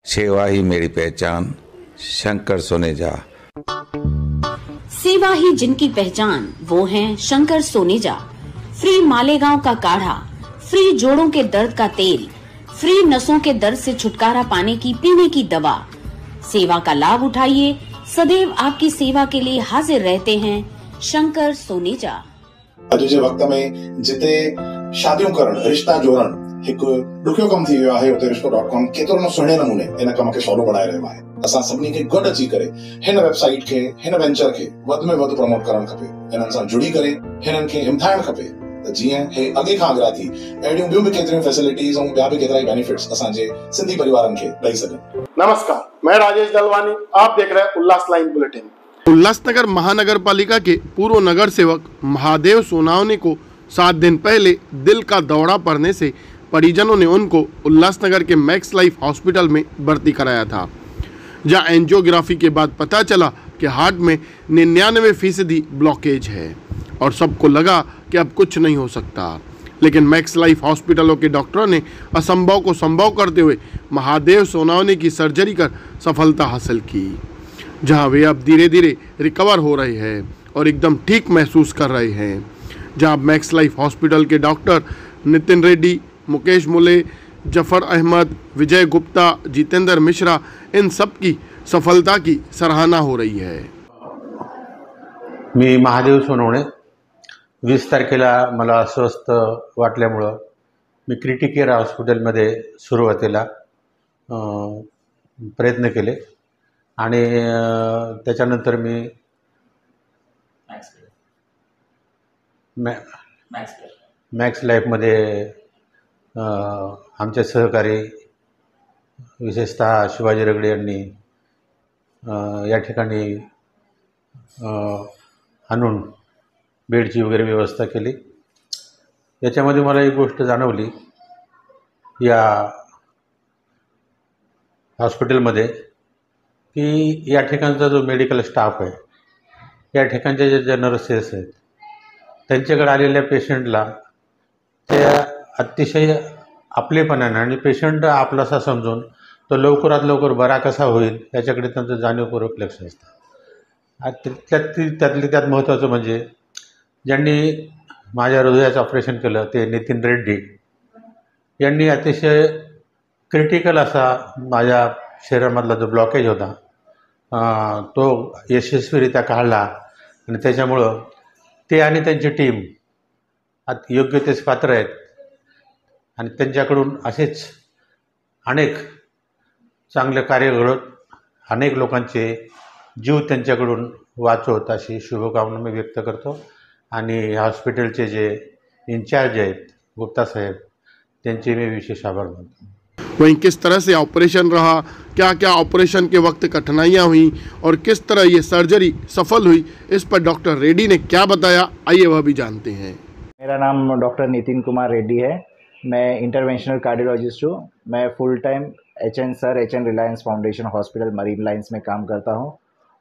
सेवा ही मेरी पहचान, शंकर सोनेजा। सेवा ही जिनकी पहचान, वो हैं शंकर सोनेजा। फ्री मालेगांव का काढ़ा, फ्री जोड़ों के दर्द का तेल, फ्री नसों के दर्द से छुटकारा पाने की पीने की दवा। सेवा का लाभ उठाइए, सदैव आपकी सेवा के लिए हाजिर रहते हैं शंकर सोनेजा। अॼु जे वक़्त में जिते शादियूं करण, रिश्ता जोड़ण हिकु ॾुखियो कमु थी वियो आहे, उते रिश्तो.com केतिरो न सुहिणे नमूने इन कम खे सवलो बणाए रहियो आहे। असां सभिनी खे गॾु अची करे हिन वेबसाइट खे, हिन वेंचर खे वधि में वधि प्रमोट करणु खपे। हिननि सां जुड़ी करे हिननि खे हिमथाइणु खपे त जीअं हे अॻे खां अॻियां थी अहिड़ियूं ॿियूं बि केतिरियूं फैसिलिटीज़ ऐं ॿिया बि केतिरा ई बेनिफिट्स असांजे सिंधी परिवारनि खे ॾेई सघनि। नमस्कार, मैं राजेश दलवानी, आप देख रहे हैं उल्लास लाइन बुलेटिन। उल्लासनगर महानगर पालिका के पूर्व नगर सेवक महादेव सोनावने को 7 दिन पहले दिल का दौरा पड़ने से परिजनों ने उनको उल्लासनगर के मैक्स लाइफ हॉस्पिटल में भर्ती कराया था, जहां एंजियोग्राफी के बाद पता चला कि हार्ट में 99% ब्लॉकेज है और सबको लगा कि अब कुछ नहीं हो सकता। लेकिन मैक्स लाइफ हॉस्पिटलों के डॉक्टरों ने असंभव को संभव करते हुए महादेव सोनावने की सर्जरी कर सफलता हासिल की, जहां वे अब धीरे धीरे रिकवर हो रहे हैं और एकदम ठीक महसूस कर रहे हैं। जहां मैक्स लाइफ हॉस्पिटल के डॉक्टर नितिन रेड्डी, मुकेश मुले, जफर अहमद, विजय गुप्ता, जितेंद्र मिश्रा, इन सब की सफलता की सराहना हो रही है। मी महादेव सोनवणे, 20 तारखेला मला अस्वस्थ वाटल्यामुळं मी क्रिटिक केअर हॉस्पिटलमध्ये सुरुवातीला प्रयत्न केले आणि त्याच्यानंतर मी मॅक्स लाईफमध्ये आमचे सहकारी विशेषतः शिवाजी रगडे यांनी या ठिकाणी आणून बेडची वगैरे व्यवस्था केली। याच्यामध्ये मला एक गोष्ट जाणवली या हॉस्पिटलमध्ये की या ठिकाणचा जो मेडिकल स्टाफ आहे, या ठिकाणचे जे नर्सेस आहेत, त्यांच्याकडे आलेल्या पेशंटला ते अतिशय आपलेपणाने आणि पेशंट आपलासा समजून तो लवकरात लवकर बरा कसा होईल याच्याकडे त्यांचं जाणीवपूर्वक लक्ष असतं। त्यातली त्यात महत्त्वाचं म्हणजे ज्यांनी माझ्या हृदयाचं ऑपरेशन केलं ते नितिन रेड्डी यांनी अतिशय क्रिटिकल असा माझ्या शरीरामधला जो ब्लॉकेज होता तो यशस्वीरित्या काढला आणि त्याच्यामुळं ते आणि त्यांची टीम योग्य तेच पात्र आहेत आणि त्यांच्याकडून असेच अनेक चांगले कार्य घडत अनेक लोकांचे जीव त्यांच्याकडून वाचवत अशी शुभकामना मी व्यक्त करतो आणि हॉस्पिटलचे जे इंचार्ज आहेत गुप्ता साहेब त्यांचे मैं विशेष आभार मानता हूँ। वहीं किस तरह से ऑपरेशन रहा, क्या क्या ऑपरेशन के वक्त कठिनाइयाँ हुई और किस तरह ये सर्जरी सफल हुई, इस पर डॉक्टर रेड्डी ने क्या बताया, आइए वह भी जानते हैं। मेरा नाम डॉक्टर नितिन कुमार रेड्डी है। मैं इंटरवेंशनल कार्डियोलॉजिस्ट हूँ। मैं full time H.N.. Reliance foundation hospital marine lines में काम करता हूँ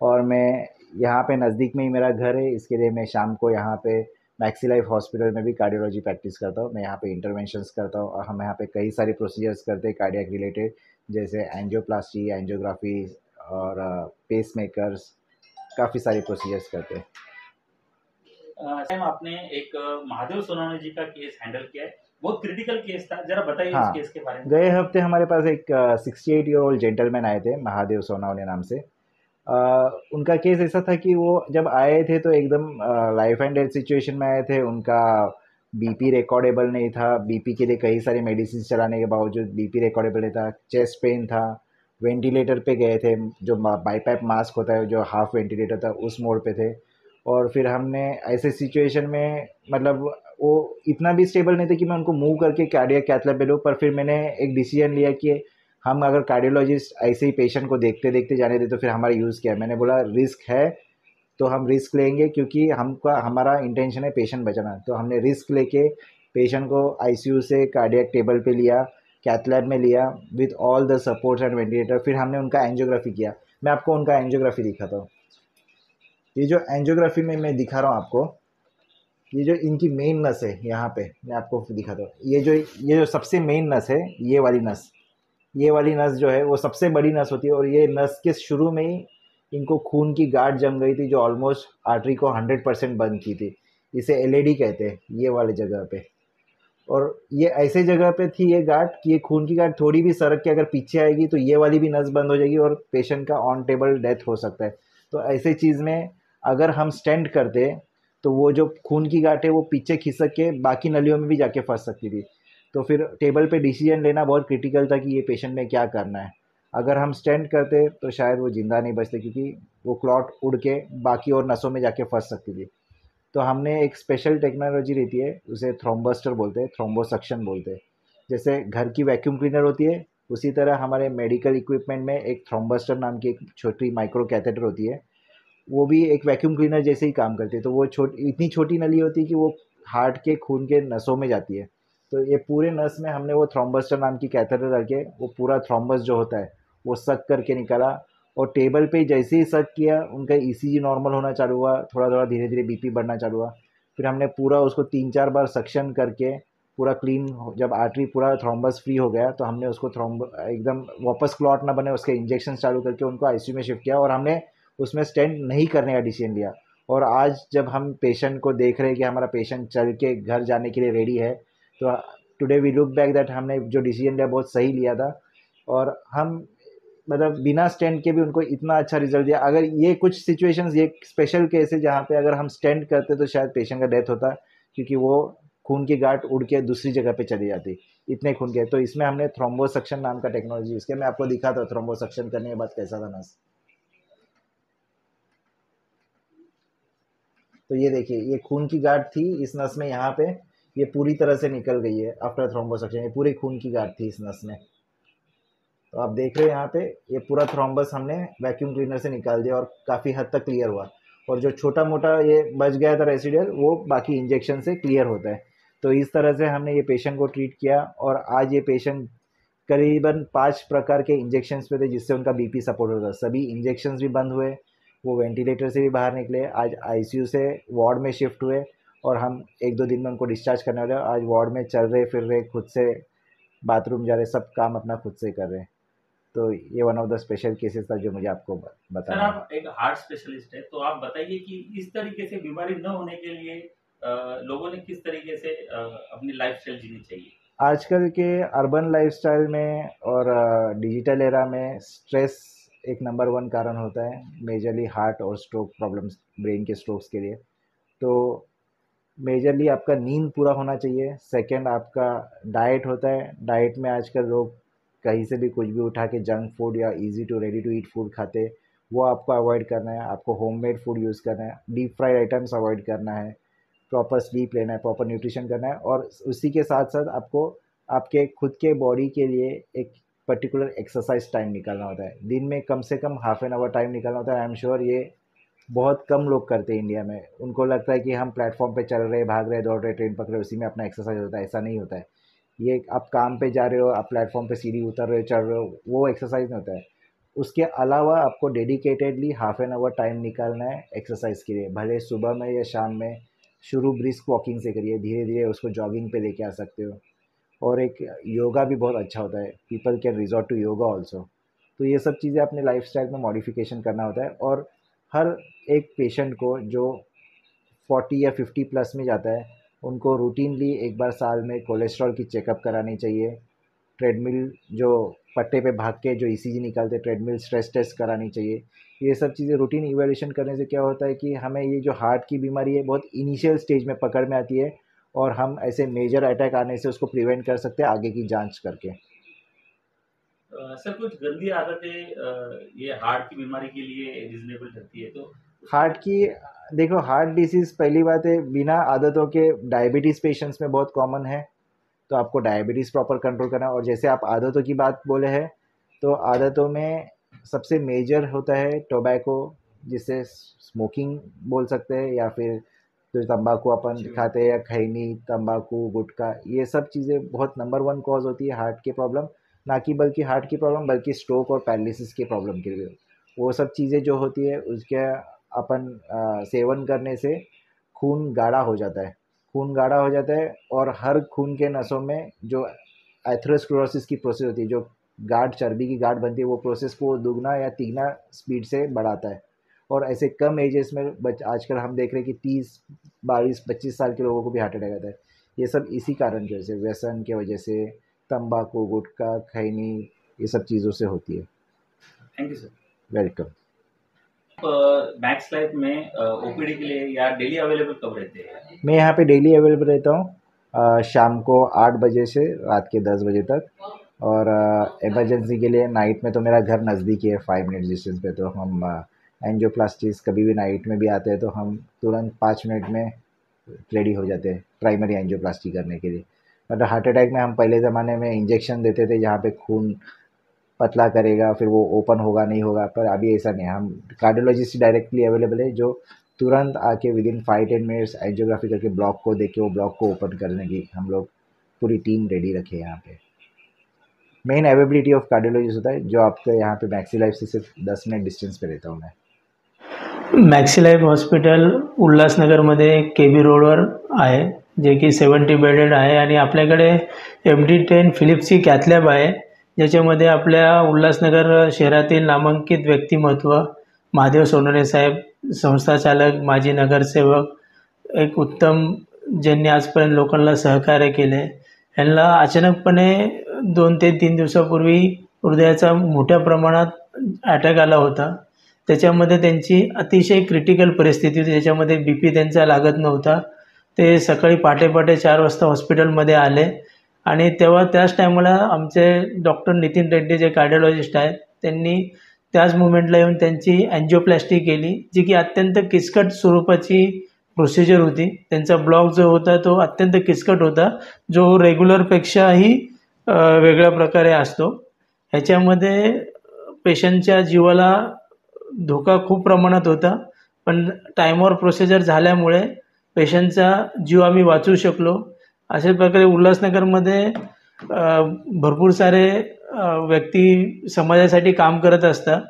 और मैं यहाँ पे नज़दीक में ही मेरा घर है, इसके लिए मैं शाम को यहाँ पे मैक्सी लाइफ हॉस्पिटल में भी कार्डियोलॉजी प्रैक्टिस करता हूँ। मैं यहाँ पे इंटरवेंशंस करता हूँ और हम यहाँ पे कई सारी प्रोसीजर्स करते हैं कार्डियक रिलेटेड, जैसे एंजियोप्लास्टी, एंजियोग्राफी और पेस मेकर्स, काफ़ी सारी प्रोसीजर्स करते हैं। टाइम आपने एक महादेव सोनावने जी का केस हैंडल किया है, बहुत क्रिटिकल केस था, जरा बताइए हाँ, इस केस के बारे में। गए हफ्ते हमारे पास एक 68 ईयर ओल्ड जेंटलमैन आए थे महादेव सोनावने नाम से। उनका केस ऐसा था कि वो जब आए थे तो एकदम लाइफ एंड डेथ सिचुएशन में आए थे। उनका बीपी रिकॉर्डेबल नहीं था, बीपी के लिए कई सारी मेडिसिन चलाने के बावजूद बीपी रिकॉर्डेबल नहीं था, चेस्ट पेन था, वेंटिलेटर पे गए थे, जो बाईपैप मास्क होता है जो हाफ वेंटिलेटर था उस मोड पे थे। और फिर हमने ऐसे सिचुएशन में मतलब वो इतना भी स्टेबल नहीं थे कि मैं उनको मूव करके कार्डियक कैथ लैब पे लूँ, पर फिर मैंने एक डिसीजन लिया कि हम अगर कार्डियोलॉजिस्ट ऐसे ही पेशेंट को देखते देखते जाने दे तो फिर हमारा यूज़ क्या है। मैंने बोला रिस्क है तो हम रिस्क लेंगे, क्योंकि हमारा इंटेंशन है पेशेंट बचाना। तो हमने रिस्क लेके पेशेंट को आईसीयू से कार्डियक टेबल पे लिया, कैथ लैब में लिया with all the supports and ventilator. फिर हमने उनका एंजियोग्राफी किया। मैं आपको उनका एंजियोग्राफी दिखाता हूँ। ये जो एंजियोग्राफी में मैं दिखा रहा हूँ आपको, ये जो इनकी मेन नस है यहाँ पे मैं आपको दिखाता हूँ। ये जो सबसे मेन नस है, ये वाली नस, ये वाली नस जो है वो सबसे बड़ी नस होती है, और ये नस के शुरू में ही इनको खून की गांठ जम गई थी जो ऑलमोस्ट आर्टरी को 100% बंद की थी। इसे एलएडी कहते हैं ये वाली जगह पे। और ये ऐसे जगह पे थी ये गांठ कि ये खून की गांठ थोड़ी भी सरक के अगर पीछे आएगी तो ये वाली भी नस बंद हो जाएगी और पेशेंट का ऑन टेबल डेथ हो सकता है। तो ऐसे चीज़ में अगर हम स्टेंट करते तो वो जो खून की गांठ है वो पीछे खिसक के बाकी नलियों में भी जाके फंस सकती थी। तो फिर टेबल पे डिसीजन लेना बहुत क्रिटिकल था कि ये पेशेंट में क्या करना है। अगर हम स्टेंट करते तो शायद वो ज़िंदा नहीं बचते, क्योंकि वो क्लॉट उड़ के बाकी और नसों में जाके फंस सकती थी। तो हमने एक स्पेशल टेक्नोलॉजी रहती है, उसे थ्रोम्बस्टर बोलते हैं, थ्रोम्बोसक्शन बोलते हैं। जैसे घर की वैक्यूम क्लीनर होती है, उसी तरह हमारे मेडिकल इक्विपमेंट में एक थ्रोम्बस्टर नाम की एक छोटी माइक्रो कैथेटर होती है। वो भी एक वैक्यूम क्लीनर जैसे ही काम करती है। तो वो इतनी छोटी नली होती है कि वो हार्ट के खून के नसों में जाती है। तो ये पूरे नस में हमने वो थ्रोम्बस्टर नाम की कैथेटर रख के वो पूरा थ्रोम्बस जो होता है वो सक करके निकाला, और टेबल पे जैसे ही सक किया उनका ईसीजी नॉर्मल होना चालू हुआ, थोड़ा थोड़ा धीरे धीरे बीपी बढ़ना चालू हुआ। फिर हमने पूरा उसको 3-4 बार सक्शन करके पूरा क्लीन, जब आर्टरी पूरा थ्रोम्बस फ्री हो गया तो हमने उसको एकदम वापस क्लॉट ना बने उसके इंजेक्शन चालू करके उनको आईसीयू में शिफ्ट किया, और हमने उसमें स्टेंट नहीं करने का डिसीजन लिया। और आज जब हम पेशेंट को देख रहे हैं कि हमारा पेशेंट चल के घर जाने के लिए रेडी है, तो today we look back that हमने जो डिसीजन लिया बहुत सही लिया था। और हम मतलब बिना स्टेंट के भी उनको इतना अच्छा रिजल्ट दिया। अगर ये कुछ सिचुएशंस, ये स्पेशल केस है जहाँ पे अगर हम स्टेंट करते तो शायद पेशेंट का डेथ होता, क्योंकि वो खून की गांठ उड़ के दूसरी जगह पे चली जाती, इतने खून के। तो इसमें हमने थ्रोम्बोसक्शन नाम का टेक्नोलॉजी यूज़ किया। मैं आपको दिखा था थ्रोम्बोसक्शन करने के बाद कैसा था नस। तो ये देखिए, ये खून की गांठ थी इस नस में, यहाँ पे ये पूरी तरह से निकल गई है आफ्टर थ्रोम्बोसक्शन। ये पूरी खून की गांठ थी इस नस में। तो आप देख रहे हैं यहाँ पे ये पूरा थ्रोम्बस हमने वैक्यूम क्लीनर से निकाल दिया और काफ़ी हद तक क्लियर हुआ। और जो छोटा मोटा ये बच गया था रेसिडुअल, वो बाकी इंजेक्शन से क्लियर होता है। तो इस तरह से हमने ये पेशेंट को ट्रीट किया, और आज ये पेशेंट करीबन 5 प्रकार के इंजेक्शन्स पे थे जिससे उनका बीपी सपोर्ट होता था। सभी इंजेक्शन्स भी बंद हुए, वो वेंटिलेटर से भी बाहर निकले, आज आईसीयू से वार्ड में शिफ्ट हुए, और हम 1-2 दिन में उनको डिस्चार्ज करने वाले हैं। आज वार्ड में चल रहे फिर रहे, खुद से बाथरूम जा रहे, सब काम अपना खुद से कर रहे हैं। तो ये one of the special cases था जो मुझे आपको सर बताना है। आप एक हार्ट स्पेशलिस्ट है, तो आप बताइए कि इस तरीके से बीमारी न होने के लिए लोगों ने किस तरीके से अपनी लाइफस्टाइल जीनी चाहिए। आजकल के अर्बन लाइफस्टाइल में और डिजिटल एरा में स्ट्रेस एक नंबर 1 कारण होता है, मेजरली हार्ट और स्ट्रोक प्रॉब्लम्स, ब्रेन के स्ट्रोक्स के लिए। तो मेजरली आपका नींद पूरा होना चाहिए। सेकंड आपका डाइट होता है। डाइट में आजकल लोग कहीं से भी कुछ भी उठा के जंक फूड या easy to ready to eat food खाते, वो आपको अवॉइड करना है। आपको होममेड फूड यूज़ करना है, डीप फ्राइड आइटम्स अवॉइड करना है, प्रॉपर स्लीप लेना है, प्रॉपर न्यूट्रिशन करना है, और उसी के साथ साथ आपको आपके खुद के बॉडी के लिए एक पर्टिकुलर एक्सरसाइज टाइम निकालना होता है। दिन में कम से कम हाफ एन आवर टाइम निकालना होता है। आई एम श्योर ये बहुत कम लोग करते हैं इंडिया में। उनको लगता है कि हम प्लेटफॉर्म पे चल रहे, भाग रहे, दौड़ रहे, ट्रेन पकड़ रहे, उसी में अपना एक्सरसाइज होता है। ऐसा नहीं होता है। ये आप काम पे जा रहे हो, आप प्लेटफॉर्म पे सीढ़ी उतर रहे हो, चढ़ रहे हो, वो एक्सरसाइज नहीं होता है। उसके अलावा आपको dedicatedly half an hour time निकालना है एक्सरसाइज के लिए, भले सुबह में या शाम में। शुरू ब्रिस्क वॉकिंग से करिए, धीरे धीरे उसको जॉगिंग पे लेके आ सकते हो। और एक योगा भी बहुत अच्छा होता है, people can resort to yoga also. तो ये सब चीज़ें अपने लाइफस्टाइल में मॉडिफिकेशन करना होता है। और हर एक पेशेंट को जो 40 या 50 प्लस में जाता है, उनको रूटीनली एक बार साल में कोलेस्ट्रॉल की चेकअप करानी चाहिए। ट्रेडमिल जो पट्टे पे भाग के जो ईसीजी निकालते, ट्रेडमिल स्ट्रेस टेस्ट करानी चाहिए। ये सब चीज़ें रूटीन इवैल्यूएशन करने से क्या होता है कि हमें ये जो हार्ट की बीमारी है बहुत इनिशियल स्टेज में पकड़ में आती है, और हम ऐसे मेजर अटैक आने से उसको प्रिवेंट कर सकते हैं आगे की जांच करके। सर कुछ गंदी आदतें ये हार्ट की बीमारी के लिए रीजनेबल रहती है, तो हार्ट की, देखो हार्ट डिसीज़ पहली बात है बिना आदतों के डायबिटीज़ पेशेंट्स में बहुत कॉमन है। तो आपको डायबिटीज़ प्रॉपर कंट्रोल करना है। और जैसे आप आदतों की बात बोले हैं, तो आदतों में सबसे मेजर होता है टोबैको, जिसे स्मोकिंग बोल सकते हैं, या फिर जो तंबाकू अपन खाते हैं, या खैनी, तंबाकू, गुटखा, ये सब चीज़ें बहुत नंबर 1 कॉज होती है हार्ट की प्रॉब्लम। ना कि बल्कि हार्ट की प्रॉब्लम, बल्कि स्ट्रोक और पैरालिसिस की प्रॉब्लम के लिए। वो सब चीज़ें जो होती है उसके अपन सेवन करने से खून गाढ़ा हो जाता है। खून गाढ़ा हो जाता है, और हर खून के नसों में जो एथेरोस्क्लेरोसिस की प्रोसेस होती है, जो गांठ, चर्बी की गांठ बनती है, वो प्रोसेस को दुगना या तिगना स्पीड से बढ़ाता है। और ऐसे कम एजेस में आजकल हम देख रहे हैं कि 30, 22, 25 साल के लोगों को भी हार्ट अटैक आता है। ये सब इसी कारण की वजह से, व्यसन के वजह से, तंबाकू, गुटखा, खैनी, ये सब चीज़ों से होती है। Thank you sir. Welcome. Max life में ओपीडी के लिए या डेली अवेलेबल कब रहते हैं? मैं यहाँ पे डेली अवेलेबल रहता हूँ, शाम को 8 बजे से रात के 10 बजे तक। और इमरजेंसी के लिए नाइट में तो मेरा घर नज़दीक ही है, 5 मिनट डिस्टेंस पे, तो हम एंजियोप्लास्टीज कभी भी नाइट में भी आते हैं तो हम तुरंत 5 मिनट में रेडी हो जाते हैं प्राइमरी एंजियोप्लास्टी करने के लिए। बट हार्ट अटैक में हम पहले ज़माने में इंजेक्शन देते थे जहाँ पे खून पतला करेगा, फिर वो ओपन होगा नहीं होगा, पर अभी ऐसा नहीं है। हम कार्डियोलॉजिस्ट डायरेक्टली अवेलेबल है जो तुरंत आके विदिन 5-10 मिनट्स एंजियोग्राफी करके ब्लॉक को देख के वो ब्लॉक को ओपन करने की हम लोग पूरी टीम रेडी रखे हैं यहाँ पे। मेन अवेलेबिलिटी ऑफ कार्डियोलॉजिस्ट होता है जो आपके यहाँ पे मैक्सी लाइफ से सिर्फ 10 मिनट डिस्टेंस पे रहता हूँ मैं। मॅक्सी लाईफ हॉस्पिटल उल्हासनगरमध्ये KB रोडवर आहे, जे की 70 बेडेड आहे आणि आपल्याकडे MD10 फिलिप्सची कॅथलॅब आहे, ज्याच्यामध्ये आपल्या उल्हासनगर शहरातील नामांकित व्यक्तिमत्व महादेव सोनवणे साहेब, संस्थाचालक, माजी नगरसेवक, एक उत्तम ज्यांनी आजपर्यंत लोकांना सहकार्य केले, यांना अचानकपणे 2 ते 3 दिवसापूर्वी हृदयाचा मोठ्या प्रमाणात अटॅक आला होता। त्याच्यामध्ये त्यांची अतिशय क्रिटिकल परिस्थिती होती, त्याच्यामध्ये BP त्यांचा लागत नव्हता। ते सकाळी पहाटे 4 वाजता हॉस्पिटलमध्ये आले आणि तेव्हा त्याच टायमाला आमचे डॉक्टर नितीन रेड्डी जे कार्डिओलॉजिस्ट आहेत त्यांनी त्याच मुवमेंटला येऊन त्यांची एंजियोप्लास्टी केली, जी की अत्यंत किचकट स्वरूपाची प्रोसिजर होती। त्यांचा ब्लॉक जो होता तो अत्यंत किचकट होता, जो रेग्युलरपेक्षाही वेगळ्या प्रकारे असतो। ह्याच्यामध्ये पेशंटच्या जीवाला धोका खूप प्रमाणात होता, पण टाईमवर प्रोसिजर झाल्यामुळे पेशंटचा जीव आम्ही वाचवू शकलो। अशा प्रकारे उल्हासनगरमध्ये भरपूर सारे व्यक्ती समाजासाठी काम करत असतात,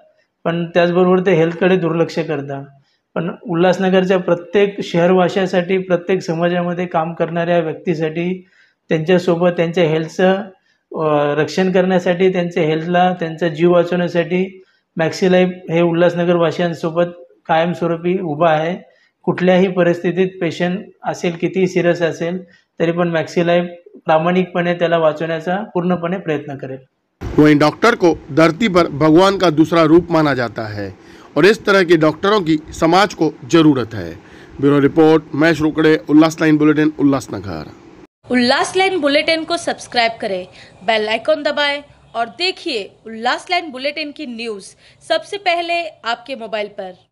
पण त्याचबरोबर ते हेल्थकडे दुर्लक्ष करतात। पण उल्हासनगरच्या प्रत्येक शहरवाशासाठी, प्रत्येक समाजामध्ये काम करणाऱ्या व्यक्तीसाठी, त्यांच्यासोबत त्यांच्या हेल्थचं रक्षण करण्यासाठी, त्यांच्या हेल्थला, त्यांचा जीव वाचवण्यासाठी मॅक्सी लाईफ हे उल्हासनगरवासियांसोबत कायमस्वरूपी उभा आहे। कुठल्याही परिस्थितीत पेशंट असेल, कितीही सिरियस असेल, तरी पण मॅक्सी लाईफ प्रामाणिकपणे त्याला वाचवण्याचा पूर्णपणे प्रयत्न करेल। वहीं डॉक्टर को धरती पर भगवान का दूसरा रूप माना जाता है और इस तरह के डॉक्टरों की समाज को जरूरत है। ब्यूरो रिपोर्ट, महेश रोकड़े, उल्लास लाइन बुलेटिन, उल्लासनगर। उल्लास लाइन बुलेटिन को सब्सक्राइब करें, बेल आइकॉन दबाएं और देखिए उल्लास लाइन बुलेटिन की न्यूज़ सबसे पहले आपके मोबाइल पर।